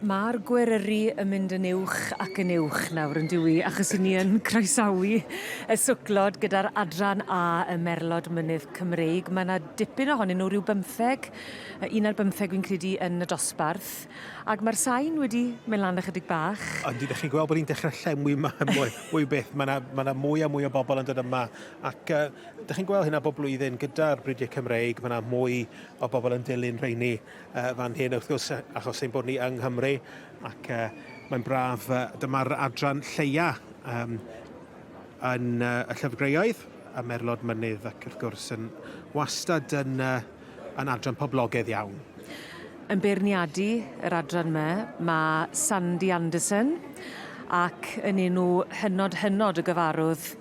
Mae'r gweryru yn mynd yn uwch ac yn uwch nawr yn dywi, achos ni yn croesawu y swclod gyda'r adran A y Merlod Mynydd Cymreig. Mae yna dipyn ohonyn nhw, rhyw 15, un ar 15 fi'n credu yn y dosbarth, ac mae'r sain wedi mynd lan ychydig bach. Ond ydych chi'n gweld bod ni'n dechrau llenwi mwy beth, mae yna mwy a mwy o bobl yn dod yma, ac ydych chi'n gweld hynna bob blwyddyn gyda'r Brydiau Cymreig, mae yna mwy o bobl yn dilyn rheini fan hyn, wrth gwrs, achos ein bod ni yng Nghymru, ac mae'n braf, dyma'r adran lleia yn y llyfrgreuoedd, a Merlod Mynydd, ac wrth gwrs yn wastad yn adran poblogaidd iawn. Yn beirniadu yr adran yma, mae Sandy Anderson, ac yn enw hynod y gyfarwydd,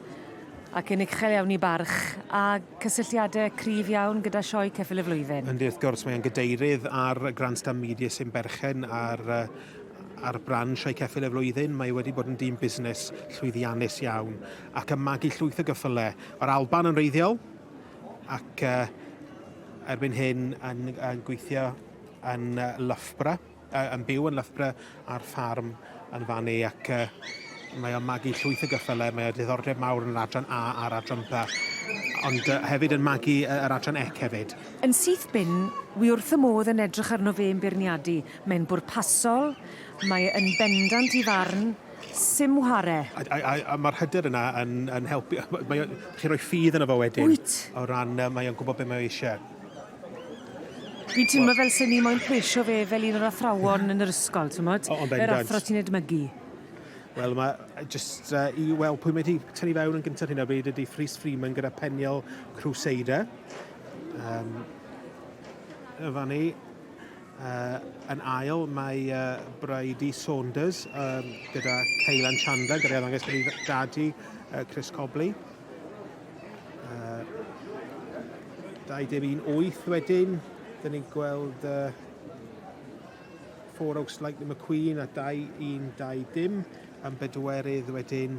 ac yn uchel iawn i barch, a cysylltiadau cryf iawn gyda Sioe ceffyl y flwyddyn. Yndi, wrth gwrs, mae'n gydeirydd ar Grandstand Media sy'n berchen ar brand Sioe ceffyl y flwyddyn. Mae wedi bod yn dyn busnes llwyddiannus iawn, ac yn magu llwyth o gyffylau. O'r Alban yn reiddiol, ac erbyn hyn yn gweithio yn Loughborough, yn byw yn Loughborough ar ffarm yn fan ei, ac mae o'n magu llwyth o gyffylau, mae o diddordeb mawr yn yr adran A a'r adran B, ond hefyd yn magu yr adran E hefyd. Yn syth bin, wi wrth y modd yn edrych arno fe yn beirniadu. Mae'n bwrpasol, mae yn bendant i farn, sim whare. A mae'r hyder yna yn helpu, chi'n rhoi ffydd yna fo wedyn. Wyt. O ran, mae o'n gwybod beth mae o eisiau. Fi'n teimlo fel sy'n ni moyn plesio fe fel un o'r athrawon yn yr ysgol, ti'n modd? Yr athro ti'n edmygu. Wel, mae jyst i weld pwy mae wedi tynnu fewn yn gyntaf hyn o bryd ydy Rhys Freeman gyda Peniel Crusader. Fan ni, yn ail, mae Brady Saunders gyda Ceilan Chandler, gyda ddangos gyda dadi Chris Cobley. 2-1-8 wedyn, dyn ni'n gweld Four Oaks Like the McQueen a 2-1-2-dim, yn bedwerydd wedyn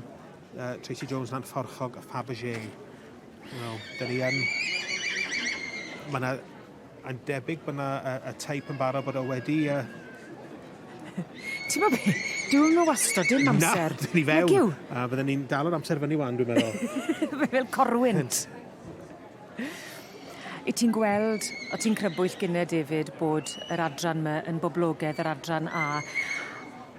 Tracy Jones na'n fforchog a Fabergé. Wel, dyn ni yn... Mae yn debyg bod yna y teip yn barod bod o wedi... Ti'n meddwl beth? Dwi'n meddwl wastad dim amser. Na, dyn ni fewn. Byddwn ni'n dal o'r amser fyny wan, dwi'n meddwl. Fel corwynt. I ti'n gweld, o ti'n crybwyll gynnau David, bod yr adran yma yn boblogaidd yr adran A,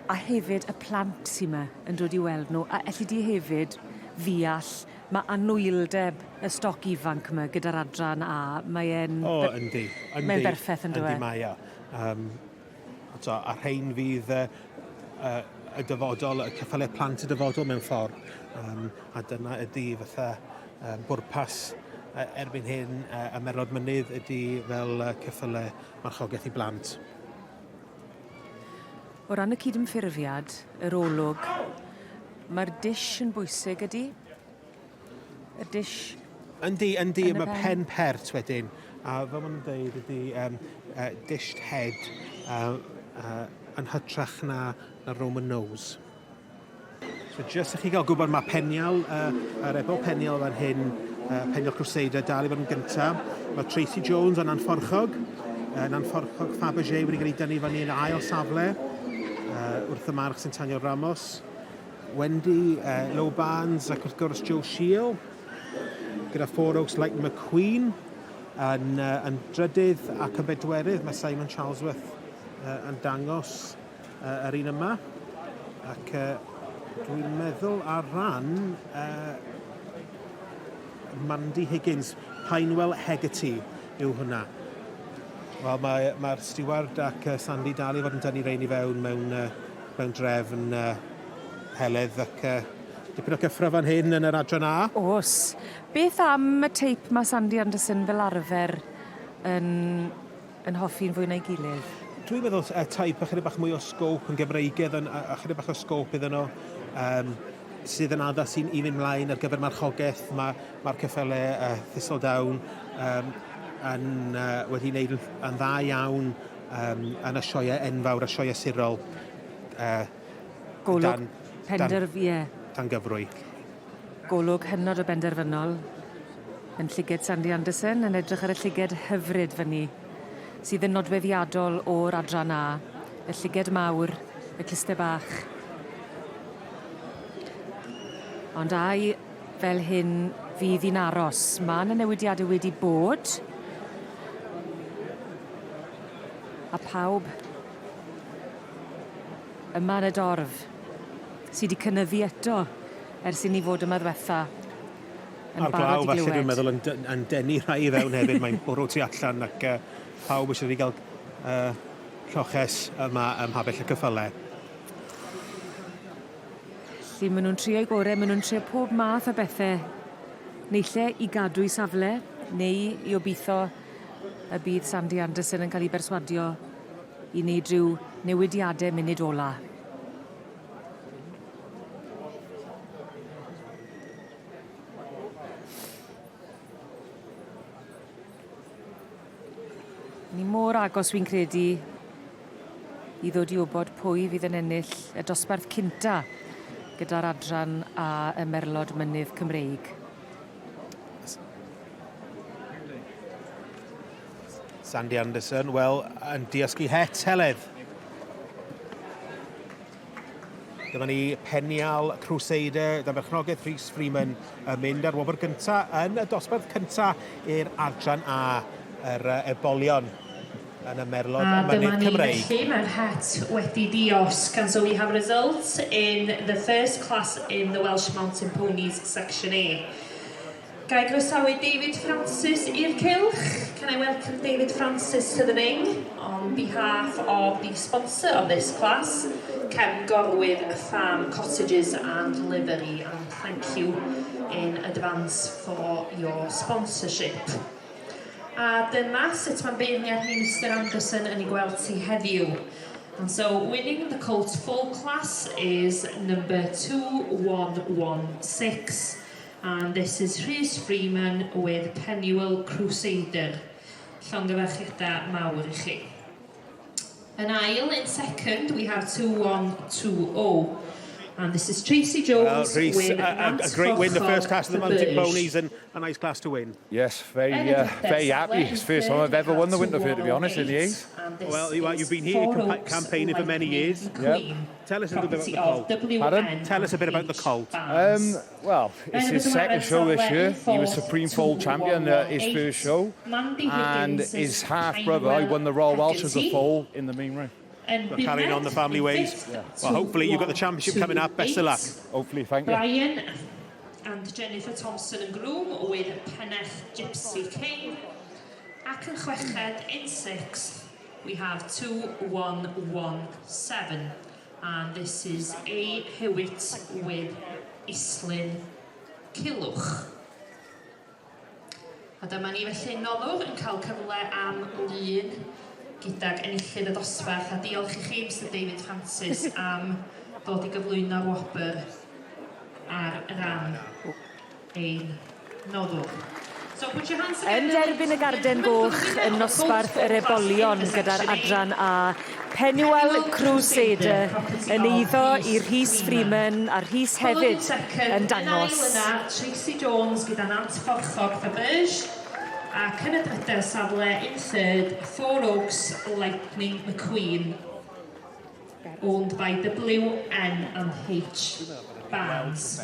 a hefyd y plant sy'n yma yn dod i weld nhw, a elli di hefyd ddeall mae anwyldeb y stoc ifanc yma gyda'r adran A. Mae'n... O, yndi. Mae'n berffaith yn dweud. Yndi, mae o. A rhain fydd y dyfodol, y ceffylau plant y dyfodol mewn ffordd. A dyna ydy fatha bwrpas erbyn hyn, y Merlod Mynydd ydy fel ceffylau marchogaeth i blant. O ran y cydymffurfiad, yr olwg, mae'r dish yn bwysig ydy? Y dish... Yndi, mae pen pert wedyn. A fel ma'n dweud ydy dished head yn hytrach na Roman nose. So just i chi gael gwybod mae penial, yr ebol penial fan hyn, Peniel Crusader dal i fod yn gyntaf. Mae Tracy Jones yn anfforchog. Anfforchog Fabergé wedi cael ei dynnu fan hyn ail safle. Wrth y march sy'n Tanio Ramos. Wendy Lowbands ac wrth gwrs Joe Shiel. Gyda Four Oaks Like McQueen. Yn drydydd ac yn bedwerydd mae Simon Charlesworth yn dangos yr un yma. Ac dwi'n meddwl ar ran... Mandy Higgins, Pinewell Hegarty yw hwnna. Wel, mae'r steward ac Sandy dal i fod yn dynnu rein i fewn mewn drefn heledd ac dipyn o cyffro fan hyn yn yr adran A. Os. Beth am y teip mae Sandy Anderson fel arfer yn hoffi'n fwy na'i gilydd? Dwi'n meddwl teip ychydig bach mwy o sgôp yn Gymreigaidd, ychydig bach o sgôp iddyn nhw. Sydd yn addas i fynd mlaen ar gyfer marchogaeth. Mae'r ceffylau Thistledown wedi wneud yn dda iawn yn y sioe enfawr, y sioe sirol. Golwg Dan gyfrwy. Golwg hynod o benderfynol yn llyged Sandy Anderson yn edrych ar y llyged hyfryd fyny sydd yn nodweddiadol o'r adran A. y llyged mawr, y cluster bach. Ond ai fel hyn fydd hi'n aros. Mae yna newidiadau wedi bod. A pawb yma yn y dorf sydd wedi cynyddu eto ers i ni fod yma ddiwetha. A'r glaw falle dwi'n meddwl yn denu rhai i fewn hefyd. Mae'n bwrw tu allan ac pawb eisiau fi gael lloches yma ym Mhabell y Cyffylau. Felly maen nhw'n trio i gorau, maen nhw'n trio pob math o bethau neille i gadw i safle, neu i obeithio y bydd Sandy Anderson yn cael ei berswadio i wneud rhyw newidiadau munud ola. Ni mor agos fi'n credu i ddod i wybod pwy fydd yn ennill y dosbarth cynta gyda'r adran a y Merlod Mynydd Cymreig. Sandy Anderson, wel, yn diysgu het heledd. Dyma ni Penial Crusader, da berchnogaeth Rhys Freeman yn mynd ar wobr gynta yn y dosbarth cynta i'r adran a yr Ebolion yn y Merlod Mynydd Cymreig. Felly mae'r het wedi dios, and so we have results in the first class in the Welsh Mountain Ponies Section A. Gai groesawu David Francis i'r cylch. Can I welcome David Francis to the ring on behalf of the sponsor of this class, Cefn Gorwydd Farm Cottages and Livery, and thank you in advance for your sponsorship. A dyma sut mae'n beirniad ni Mr Anderson yn ei gweld ti heddiw. And so winning the Colt Full class is number 2116. And this is Rhys Freeman with Penial Crusader. Llongyfarchiadau mawr i chi. Yn ail, in second, we have 2120. And this is Tracy Jones Rhys, with a great win, the first class of the Mountain Ponies, and a nice class to win. Yes, very happy. It's the first time I've ever won the Winter Fair, to be honest, in the eight. Well, you've been here campaigning for many years. Yep. Tell us a little bit about the colt. Pardon? Tell us a bit about the colt. Well, it's his second show this year. He was Supreme Foal Champion at his first show. And his half-brother, he won the Royal Welsh as a foal in the main ring. We're carrying on the family ways. Yeah. Well, hopefully you've got the championship coming up. Best of luck. Hopefully, thank you. Brian and Jennifer Thompson and groom with Penneth Gypsy King. Ac yn chweched in sixth, we have 2117. And this is A. Hewitt with Islyn Cilwch. A dyma ni felly noddwr yn cael cyfle am lun gydag enillydd y dosbarth, a diolch i chi, Mr David Francis, am dod i gyflwyno'r wobr ar ran ein noddwr. So put your hands together. Yn derbyn y garden goch yn nosbarth yr Ebolion gyda'r adran a Penial Crusader yn eiddo i Rhys Freeman a Rhys hefyd yn dangos. Yn ail yna, Tracy Jones gyda Nant Fforchog Faberge. Ac yn y drydau safle in third, Four Oaks Lightning McQueen, owned by W, N and H Barnes.